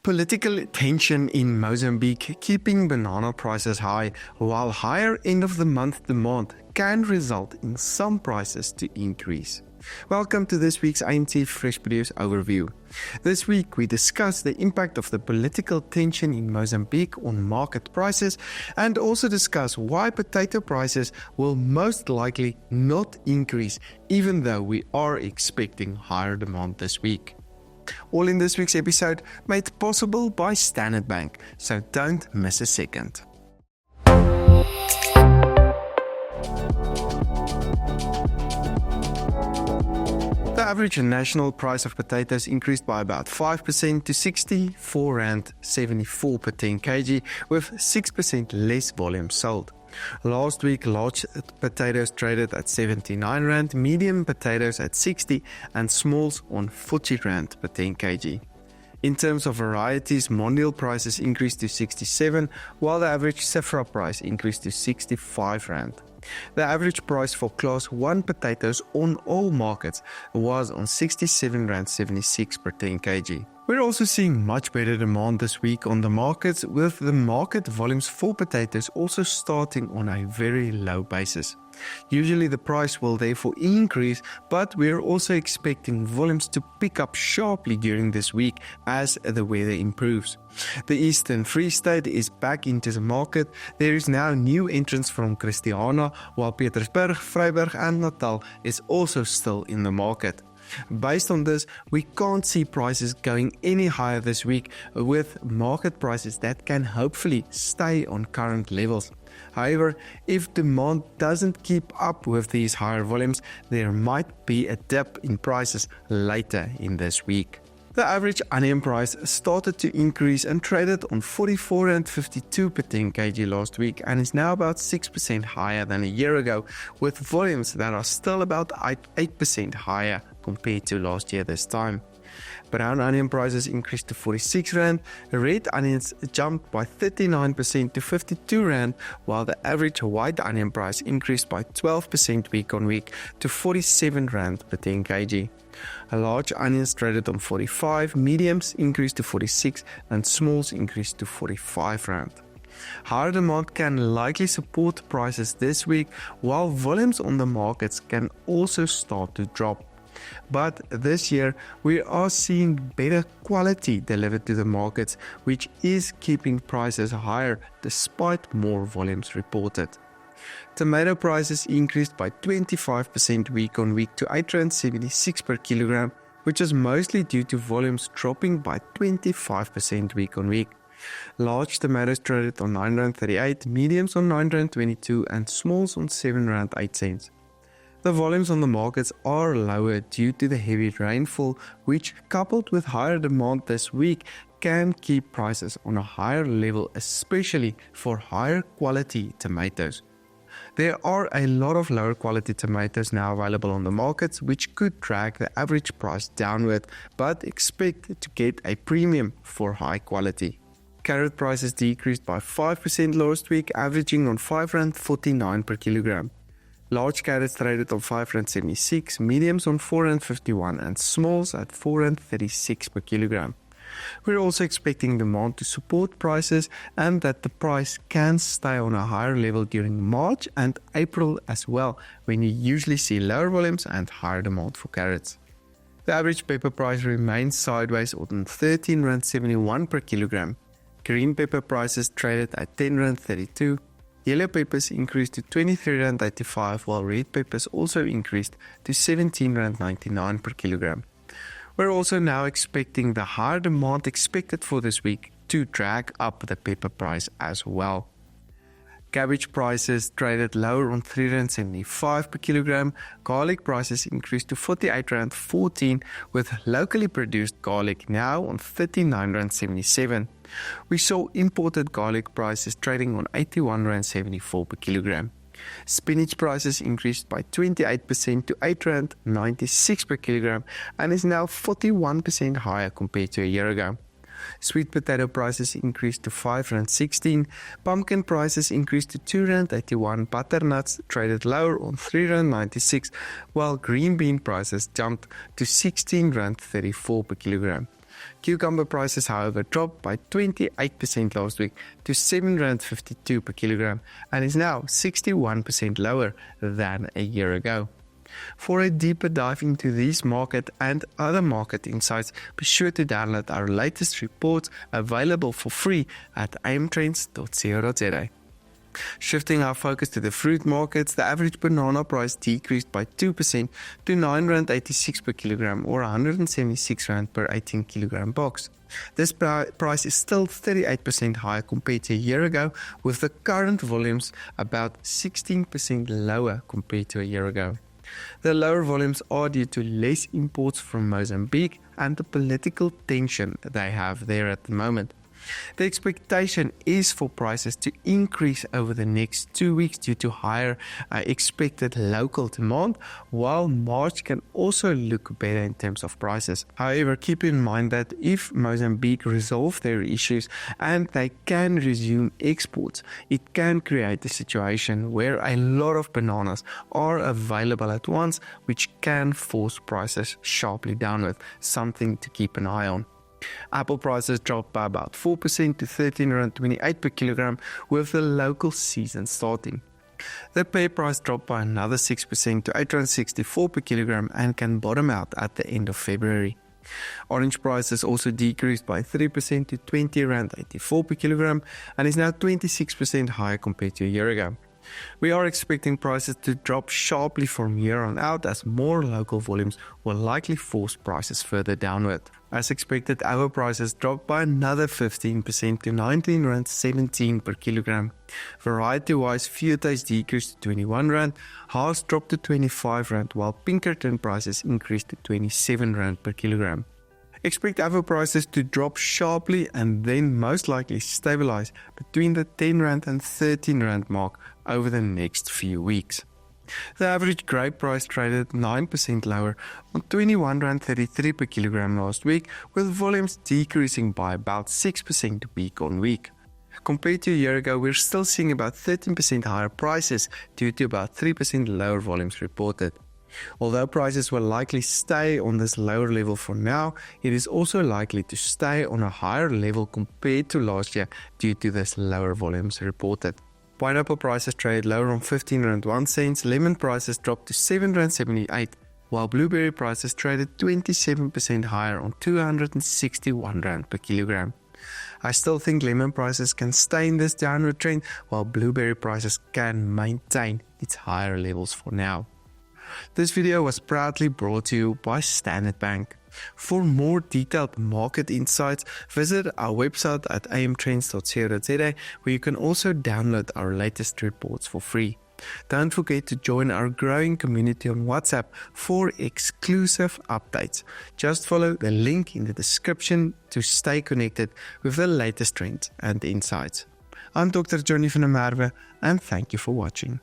Political tension in Mozambique keeping banana prices high, while higher end-of-the-month demand can result in some prices to increase. Welcome to this week's AMT Fresh Produce Overview. This week we discuss the impact of the political tension in Mozambique on market prices and also discuss why potato prices will most likely not increase even though we are expecting higher demand this week. All in this week's episode made possible by Nedbank, so don't miss a second. The average national price of potatoes increased by about 5% to R64.74 per 10 kg, with 6% less volume sold. Last week, large potatoes traded at R79, medium potatoes at R60, and smalls on R40 per 10 kg. In terms of varieties, mondial prices increased to R67, while the average Safra price increased to R65. The average price for Class 1 potatoes on all markets was on R67.76 per 10 kg. We're also seeing much better demand this week on the markets, with the market volumes for potatoes also starting on a very low basis. Usually the price will therefore increase, but we're also expecting volumes to pick up sharply during this week as the weather improves. The Eastern Free State is back into the market. There is now new entrants from Christiana, while Pietersburg, Vryburg and Natal is also still in the market. Based on this, we can't see prices going any higher this week, with market prices that can hopefully stay on current levels. However, if demand doesn't keep up with these higher volumes, there might be a dip in prices later in this week. The average onion price started to increase and traded on R44.52 per 10 kg last week and is now about 6% higher than a year ago, with volumes that are still about 8% higher compared to last year this time. Brown onion prices increased to R46, red onions jumped by 39% to R52, while the average white onion price increased by 12% week on week to R47 per 10 kg. Large onions traded on R45, mediums increased to R46 and smalls increased to R45. Higher demand can likely support prices this week, while volumes on the markets can also start to drop. But this year we are seeing better quality delivered to the markets, which is keeping prices higher despite more volumes reported. Tomato prices increased by 25% week on week to R8.76 per kilogram, which is mostly due to volumes dropping by 25% week on week. Large tomatoes traded on R9.38, mediums on R9.22 and smalls on R7.08. The volumes on the markets are lower due to the heavy rainfall, which, coupled with higher demand this week, can keep prices on a higher level, especially for higher quality tomatoes. There are a lot of lower quality tomatoes now available on the markets, which could drag the average price downward, but expect to get a premium for high quality. Carrot prices decreased by 5% last week, averaging on R5.49 per kilogram. Large carrots traded on R5.76, mediums on R4.51 and smalls at R4.36 per kilogram. We're also expecting demand to support prices and that the price can stay on a higher level during March and April as well, when you usually see lower volumes and higher demand for carrots. The average pepper price remains sideways on R13.71 per kilogram. Green pepper prices traded at R10.32. Yellow peppers increased to R23.85, while red peppers also increased to R17.99 per kilogram. We're also now expecting the higher demand expected for this week to drag up the pepper price as well. Cabbage prices traded lower on R3.75 per kilogram. Garlic prices increased to R48.14, with locally produced garlic now on R39.77. We saw imported garlic prices trading on R81.74 per kilogram. Spinach prices increased by 28% to R8.96 per kilogram and is now 41% higher compared to a year ago. Sweet potato prices increased to R5.16, pumpkin prices increased to R2.81, butternuts traded lower on R3.96, while green bean prices jumped to R16.34 per kilogram. Cucumber prices, however, dropped by 28% last week to R7.52 per kilogram and is now 61% lower than a year ago. For a deeper dive into these market and other market insights, be sure to download our latest reports available for free at amtrends.co.za. Shifting our focus to the fruit markets, the average banana price decreased by 2% to R9.86 per kilogram or R176 per 18 kilogram box. This price is still 38% higher compared to a year ago, with the current volumes about 16% lower compared to a year ago. The lower volumes are due to less imports from Mozambique and the political tension they have there at the moment. The expectation is for prices to increase over the next 2 weeks due to higher expected local demand, while March can also look better in terms of prices. However, keep in mind that if Mozambique resolve their issues and they can resume exports, it can create a situation where a lot of bananas are available at once, which can force prices sharply downward, something to keep an eye on. Apple prices dropped by about 4% to R13.28 per kilogram with the local season starting. The pear price dropped by another 6% to R8.64 per kilogram and can bottom out at the end of February. Orange prices also decreased by 3% to R20.84 per kilogram and is now 26% higher compared to a year ago. We are expecting prices to drop sharply from here on out as more local volumes will likely force prices further downward. As expected, our prices dropped by another 15% to R19.17 per kilogram. Variety-wise, Fuetes decreased to R21, Haas dropped to R25, while Pinkerton prices increased to R27 per kilogram. Expect our prices to drop sharply and then most likely stabilize between the R10 and R13 mark over the next few weeks. The average grape price traded 9% lower on R21.33 per kilogram last week, with volumes decreasing by about 6% week on week. Compared to a year ago, we're still seeing about 13% higher prices due to about 3% lower volumes reported. Although prices will likely stay on this lower level for now, it is also likely to stay on a higher level compared to last year due to this lower volumes reported. Pineapple prices traded lower on R15.01, lemon prices dropped to R7.78, while blueberry prices traded 27% higher on R261 per kilogram. I still think lemon prices can stay in this downward trend, while blueberry prices can maintain its higher levels for now. This video was proudly brought to you by Standard Bank. For more detailed market insights, visit our website at amtrends.co.za, where you can also download our latest reports for free. Don't forget to join our growing community on WhatsApp for exclusive updates. Just follow the link in the description to stay connected with the latest trends and insights. I'm Dr. Johnny van der Merwe, and thank you for watching.